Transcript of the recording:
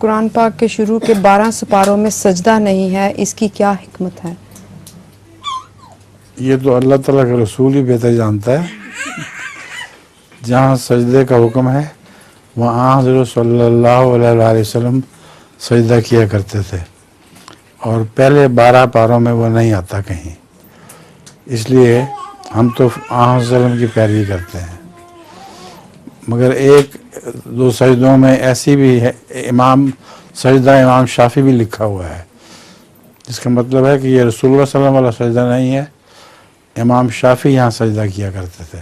قرآن پاک کے شروع کے 12 سپاروں میں سجدہ نہیں ہے، اس کی کیا حکمت ہے؟ یہ تو اللہ تعالیٰ کا رسول ہی بہتر جانتا ہے۔ جہاں سجدے کا حکم ہے وہاں حضرت صلی اللہ علیہ وآلہ وسلم سجدہ کیا کرتے تھے، اور پہلے 12 پاروں میں وہ نہیں آتا کہیں، اس لیے ہم تو آن وسلم کی پیروی کرتے ہیں۔ مگر ایک دو سجدوں میں ایسی بھی ہے، سجدہ امام شافعی بھی لکھا ہوا ہے، جس کا مطلب ہے کہ یہ رسول اللہ صلی اللہ علیہ وسلم والا سجدہ نہیں ہے، امام شافعی یہاں سجدہ کیا کرتے تھے۔